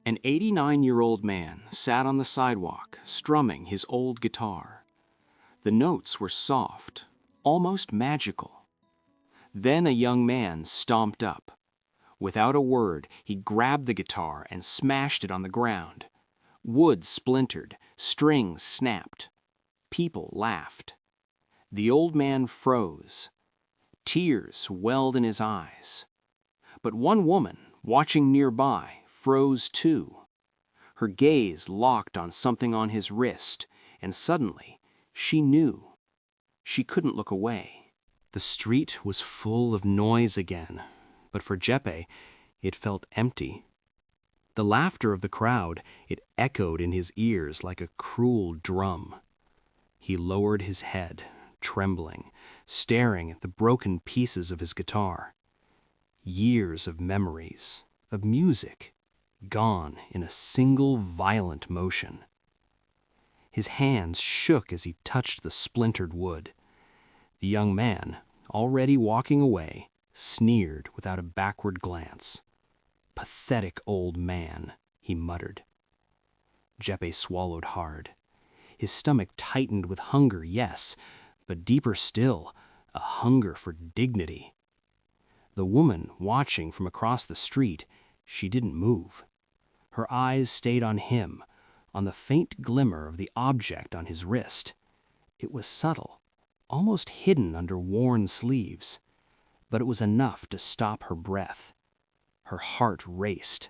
An 89-year-old man sat on the sidewalk, strumming his old guitar. The notes were soft, almost magical. Then a young man stomped up. Without a word, he grabbed the guitar and smashed it on the ground. Wood splintered, strings snapped. People laughed. The old man froze. Tears welled in his eyes. But one woman, watching nearby, froze too. Her gaze locked on something on his wrist, and suddenly she knew. She couldn't look away. The street was full of noise again, but for Jeppe, it felt empty. The laughter of the crowd, it echoed in his ears like a cruel drum. He lowered his head, trembling, staring at the broken pieces of his guitar. Years of memories, of music, gone in a single violent motion. His hands shook as he touched the splintered wood. The young man, already walking away, sneered without a backward glance. "Pathetic old man," he muttered. Jeppe swallowed hard. His stomach tightened with hunger, yes, but deeper still, a hunger for dignity. The woman, watching from across the street, she didn't move. Her eyes stayed on him, on the faint glimmer of the object on his wrist. It was subtle, almost hidden under worn sleeves, but it was enough to stop her breath. Her heart raced.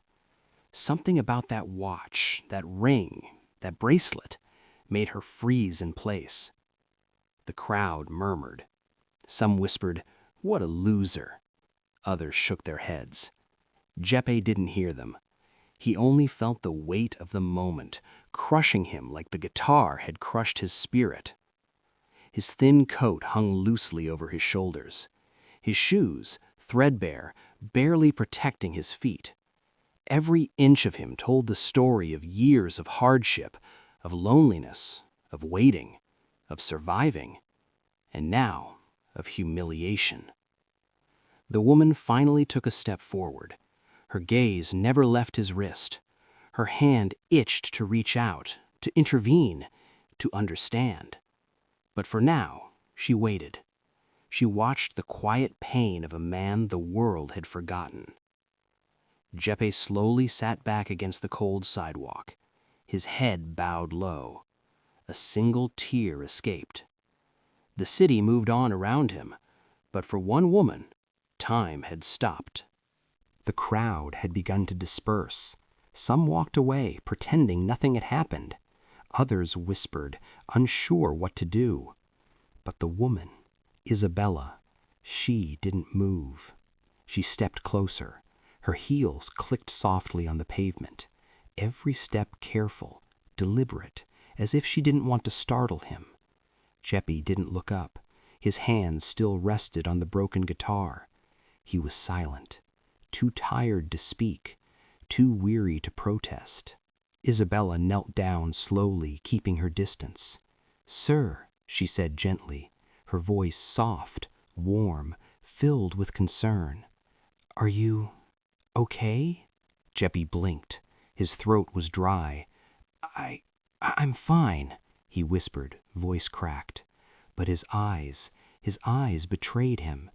Something about that watch, that ring, that bracelet, made her freeze in place. The crowd murmured. Some whispered, "What a loser." Others shook their heads. Jeppe didn't hear them. He only felt the weight of the moment, crushing him like the guitar had crushed his spirit. His thin coat hung loosely over his shoulders. His shoes, threadbare, barely protecting his feet. Every inch of him told the story of years of hardship, of loneliness, of waiting, of surviving, and now of humiliation. The woman finally took a step forward. Her gaze never left his wrist. Her hand itched to reach out, to intervene, to understand. But for now, she waited. She watched the quiet pain of a man the world had forgotten. Jeppe slowly sat back against the cold sidewalk, his head bowed low. A single tear escaped. The city moved on around him, but for one woman, time had stopped. The crowd had begun to disperse. Some walked away, pretending nothing had happened. Others whispered, unsure what to do. But the woman, Isabella, she didn't move. She stepped closer. Her heels clicked softly on the pavement, every step careful, deliberate, as if she didn't want to startle him. Jeppe didn't look up. His hands still rested on the broken guitar. He was silent, too tired to speak, too weary to protest. Isabella knelt down slowly, keeping her distance. "Sir," she said gently, her voice soft, warm, filled with concern. "Are you okay?" Jeppe blinked. His throat was dry. I'm fine," he whispered, voice cracked. But his eyes betrayed him.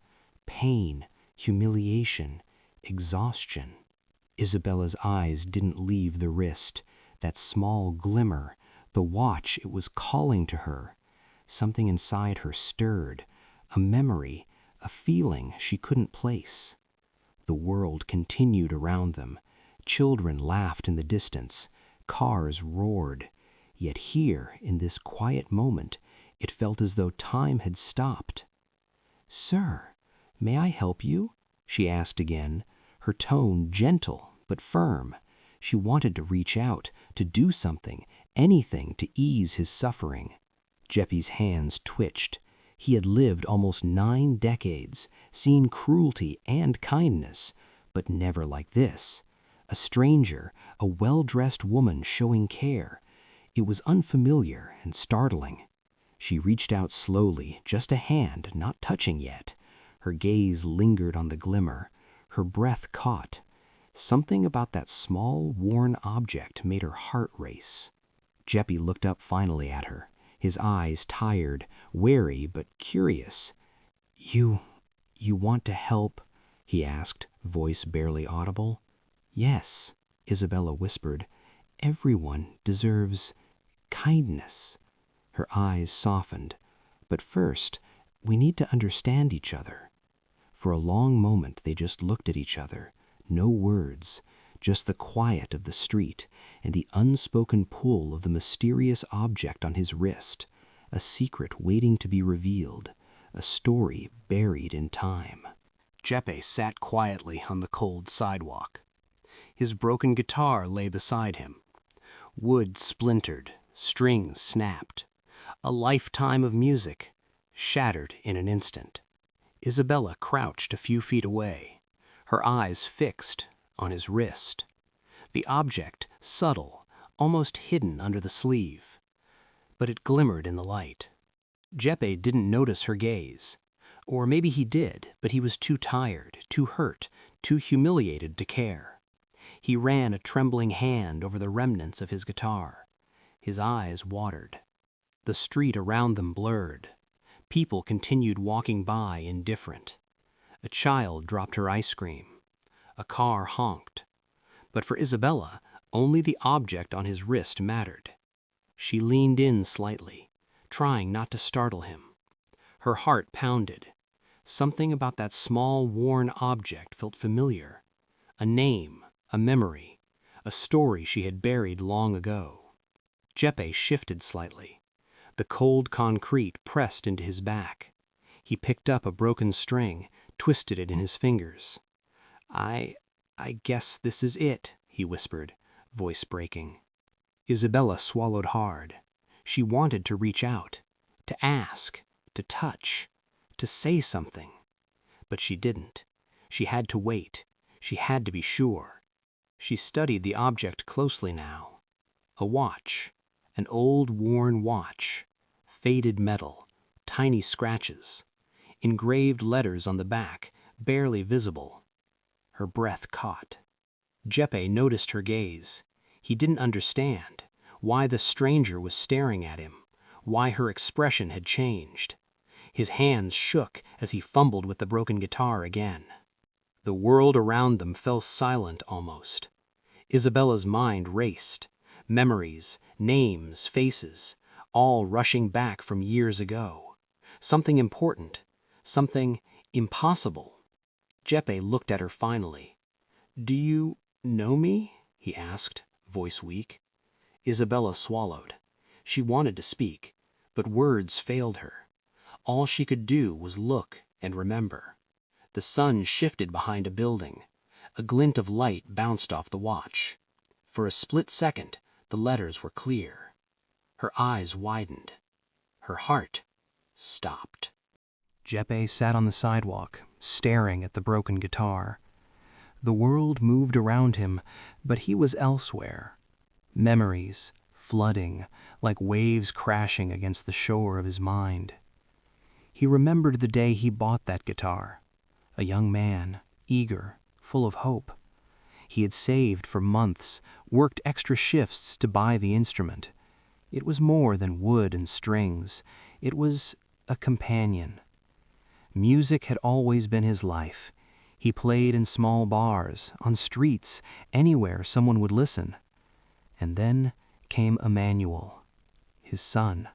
Pain, humiliation, exhaustion. Isabella's eyes didn't leave the wrist. That small glimmer, the watch, it was calling to her. Something inside her stirred, a memory, a feeling she couldn't place. The world continued around them. Children laughed in the distance. Cars roared. Yet here, in this quiet moment, it felt as though time had stopped. "Sir, may I help you?" she asked again, her tone gentle but firm. She wanted to reach out, to do something, anything to ease his suffering. Jeppe's hands twitched. He had lived almost 9 decades, seen cruelty and kindness, but never like this. A stranger, a well-dressed woman showing care. It was unfamiliar and startling. She reached out slowly, just a hand, not touching yet. Her gaze lingered on the glimmer. Her breath caught. Something about that small, worn object made her heart race. Jeppy looked up finally at her, his eyes tired, wary but curious. You want to help?" he asked, voice barely audible. "Yes," Isabella whispered. "Everyone deserves kindness." Her eyes softened. "But first, we need to understand each other." For a long moment they just looked at each other, no words, just the quiet of the street and the unspoken pull of the mysterious object on his wrist, a secret waiting to be revealed, a story buried in time. Jeppe sat quietly on the cold sidewalk. His broken guitar lay beside him. Wood splintered, strings snapped. A lifetime of music, shattered in an instant. Isabella crouched a few feet away, her eyes fixed on his wrist. The object subtle, almost hidden under the sleeve. But it glimmered in the light. Jeppe didn't notice her gaze. Or maybe he did, but he was too tired, too hurt, too humiliated to care. He ran a trembling hand over the remnants of his guitar. His eyes watered. The street around them blurred. People continued walking by indifferent. A child dropped her ice cream. A car honked. But for Isabella, only the object on his wrist mattered. She leaned in slightly, trying not to startle him. Her heart pounded. Something about that small, worn object felt familiar. A name, a memory, a story she had buried long ago. Jeppe shifted slightly. The cold concrete pressed into his back. He picked up a broken string, twisted it in his fingers. I guess this is it," he whispered, voice breaking. Isabella swallowed hard. She wanted to reach out, to ask, to touch, to say something. But she didn't. She had to wait. She had to be sure. She studied the object closely now. A watch. An old worn watch. Faded metal. Tiny scratches. Engraved letters on the back, barely visible. Her breath caught. Jeppe noticed her gaze. He didn't understand why the stranger was staring at him, why her expression had changed. His hands shook as he fumbled with the broken guitar again. The world around them fell silent almost. Isabella's mind raced. Memories, names, faces, all rushing back from years ago. Something important, something impossible. Jeppe looked at her finally. "Do you know me?" he asked, voice weak. Isabella swallowed. She wanted to speak, but words failed her. All she could do was look and remember. The sun shifted behind a building. A glint of light bounced off the watch. For a split second, the letters were clear. Her eyes widened. Her heart stopped. Jeppe sat on the sidewalk, staring at the broken guitar. The world moved around him, but he was elsewhere. Memories, flooding, like waves crashing against the shore of his mind. He remembered the day he bought that guitar. A young man, eager, full of hope. He had saved for months, worked extra shifts to buy the instrument. It was more than wood and strings. It was a companion. Music had always been his life. He played in small bars, on streets, anywhere someone would listen. And then came Emmanuel, his son.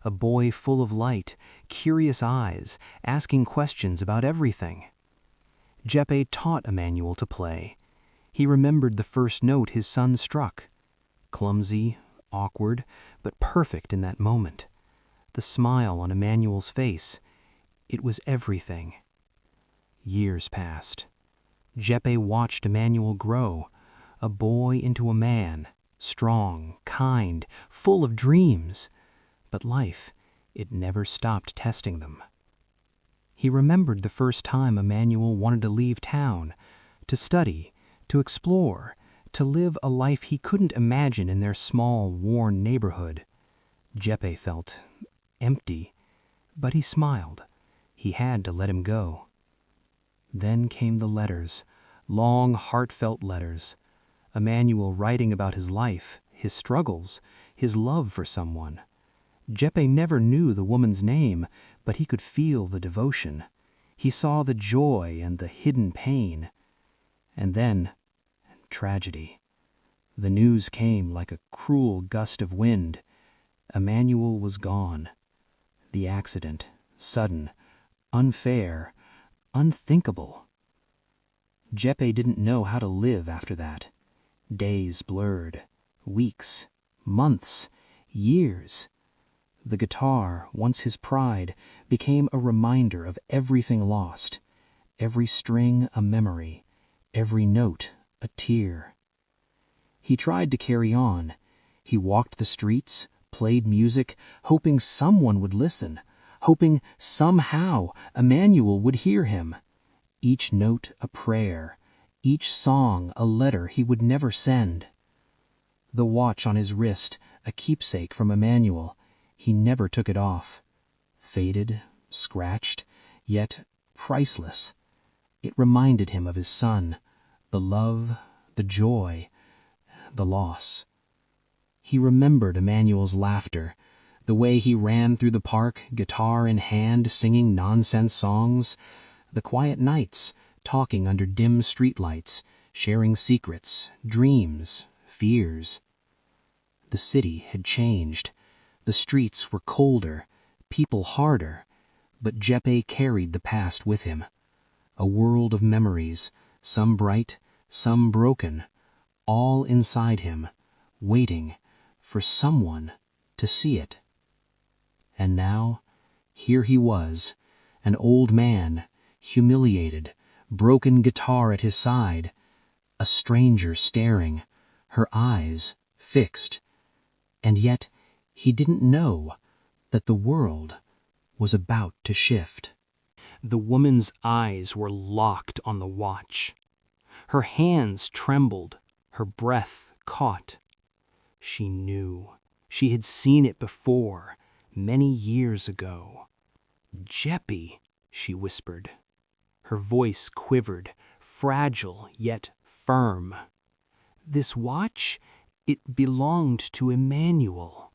A boy full of light, curious eyes, asking questions about everything. Jeppe taught Emmanuel to play. He remembered the first note his son struck. Clumsy, awkward, but perfect in that moment. The smile on Emmanuel's face. It was everything. Years passed. Jeppe watched Emmanuel grow, a boy into a man, strong, kind, full of dreams. But life, it never stopped testing them. He remembered the first time Emmanuel wanted to leave town, to study, to explore, to live a life he couldn't imagine in their small, worn neighborhood. Jeppe felt empty, but he smiled. He had to let him go. Then came the letters, long, heartfelt letters. Emmanuel writing about his life, his struggles, his love for someone. Jeppe never knew the woman's name, but he could feel the devotion. He saw the joy and the hidden pain. And then, tragedy. The news came like a cruel gust of wind. Emmanuel was gone. The accident, sudden, unfair, unthinkable. Jeppe didn't know how to live after that. Days blurred, weeks, months, years. The guitar, once his pride, became a reminder of everything lost, every string a memory, every note a tear. He tried to carry on. He walked the streets, played music, hoping someone would listen, hoping somehow Emmanuel would hear him. Each note a prayer, each song a letter he would never send. The watch on his wrist, a keepsake from Emmanuel, he never took it off. Faded, scratched, yet priceless. It reminded him of his son, the love, the joy, the loss. He remembered Emmanuel's laughter, the way he ran through the park, guitar in hand, singing nonsense songs, the quiet nights, talking under dim streetlights, sharing secrets, dreams, fears. The city had changed. The streets were colder, people harder, but Jeppe carried the past with him. A world of memories, some bright, some broken, all inside him, waiting for someone to see it. And now, here he was, an old man, humiliated, broken guitar at his side, a stranger staring, her eyes fixed. And yet, he didn't know that the world was about to shift. The woman's eyes were locked on the watch. Her hands trembled, her breath caught. She knew. She had seen it before, many years ago. "Jeppe," she whispered. Her voice quivered, fragile yet firm. "This watch, it belonged to Emmanuel."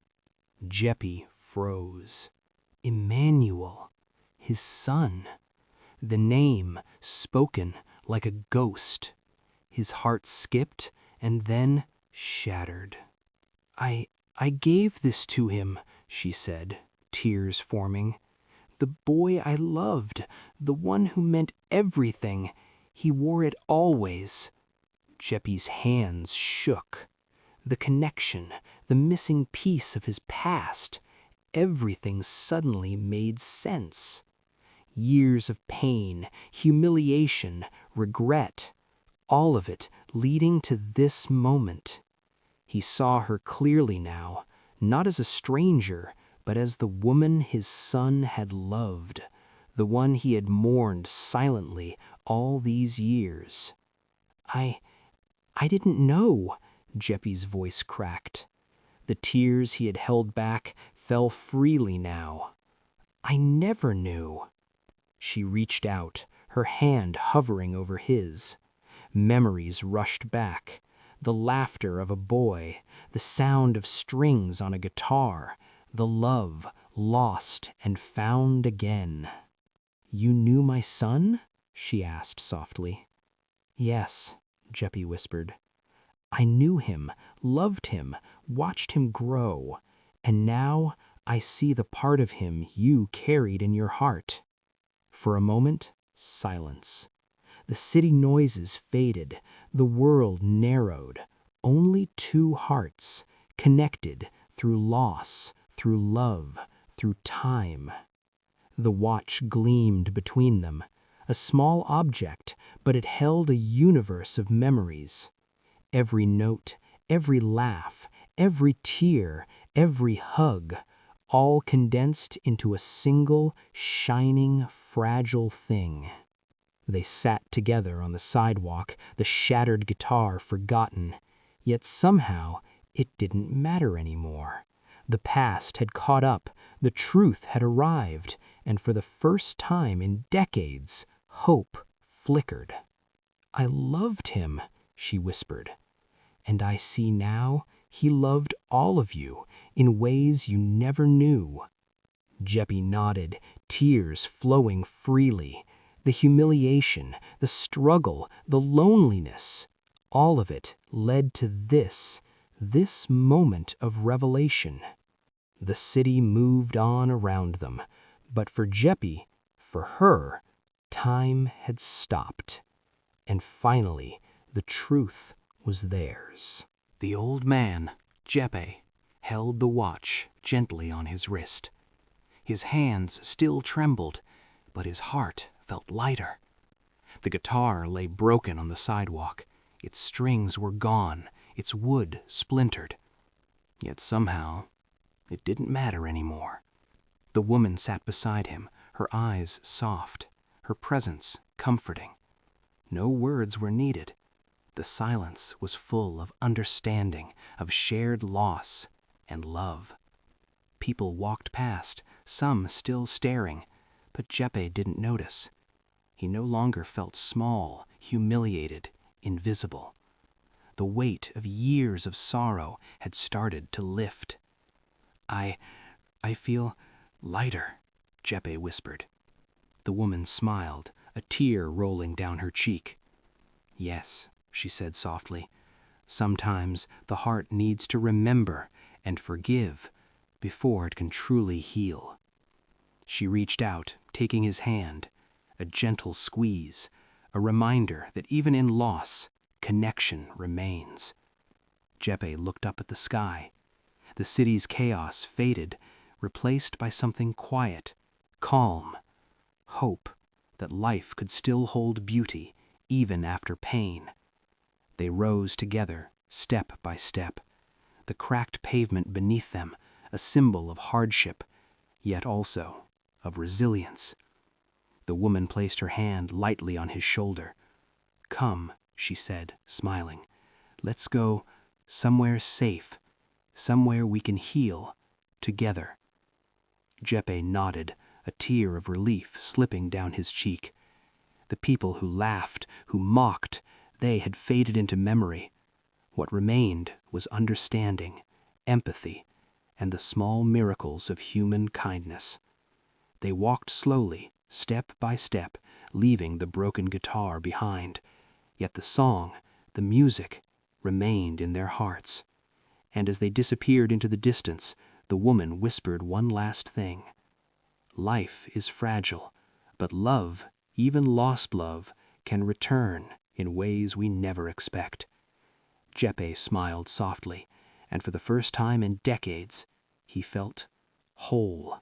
Jeppe froze. Emmanuel, his son. The name spoken like a ghost. His heart skipped and then shattered. I gave this to him," she said, tears forming. "The boy I loved, the one who meant everything. He wore it always." Jeppe's hands shook. The connection, the missing piece of his past, everything suddenly made sense. Years of pain, humiliation, regret, all of it leading to this moment. He saw her clearly now, not as a stranger, but as the woman his son had loved, the one he had mourned silently all these years. I didn't know," Jeppe's voice cracked. The tears he had held back fell freely now. "I never knew." She reached out, her hand hovering over his. Memories rushed back. The laughter of a boy, the sound of strings on a guitar, the love lost and found again. "You knew my son?" she asked softly. "Yes," Jeppe whispered. "I knew him, loved him, watched him grow, and now I see the part of him you carried in your heart." For a moment, silence. The city noises faded, the world narrowed. Only two hearts, connected through loss, through love, through time. The watch gleamed between them, a small object, but it held a universe of memories. Every note, every laugh, every tear, every hug, all condensed into a single, shining, fragile thing. They sat together on the sidewalk, the shattered guitar forgotten, yet somehow it didn't matter anymore. The past had caught up, the truth had arrived, and for the first time in decades, hope flickered. I loved him," she whispered. "And I see now he loved all of you in ways you never knew." Jeppy nodded, tears flowing freely. The humiliation, the struggle, the loneliness, all of it led to this moment of revelation. The city moved on around them, but for Jeppy, for her, time had stopped. And finally, the truth was theirs. The old man, Jeppe, held the watch gently on his wrist. His hands still trembled, but his heart felt lighter. The guitar lay broken on the sidewalk. Its strings were gone, its wood splintered. Yet somehow, it didn't matter anymore. The woman sat beside him, her eyes soft, her presence comforting. No words were needed. The silence was full of understanding, of shared loss and love. People walked past, some still staring, but Jeppe didn't notice. He no longer felt small, humiliated, invisible. The weight of years of sorrow had started to lift. I feel lighter," Jeppe whispered. The woman smiled, a tear rolling down her cheek. "Yes," she said softly, "sometimes the heart needs to remember and forgive before it can truly heal." She reached out, taking his hand, a gentle squeeze, a reminder that even in loss, connection remains. Jeppe looked up at the sky. The city's chaos faded, replaced by something quiet, calm, hope that life could still hold beauty even after pain. They rose together, step by step, the cracked pavement beneath them, a symbol of hardship, yet also of resilience. The woman placed her hand lightly on his shoulder. "Come," she said, smiling. "Let's go somewhere safe, somewhere we can heal together." Jeppe nodded, a tear of relief slipping down his cheek. The people who laughed, who mocked, they had faded into memory. What remained was understanding, empathy, and the small miracles of human kindness. They walked slowly, step by step, leaving the broken guitar behind. Yet the song, the music, remained in their hearts. And as they disappeared into the distance, the woman whispered one last thing. "Life is fragile, but love, even lost love, can return in ways we never expect." Jeppe smiled softly, and for the first time in decades, he felt whole.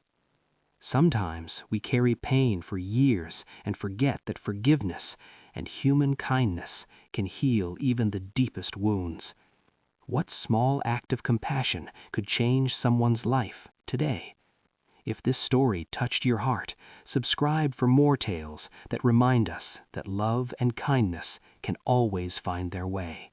Sometimes we carry pain for years and forget that forgiveness and human kindness can heal even the deepest wounds. What small act of compassion could change someone's life today? If this story touched your heart, subscribe for more tales that remind us that love and kindness can always find their way.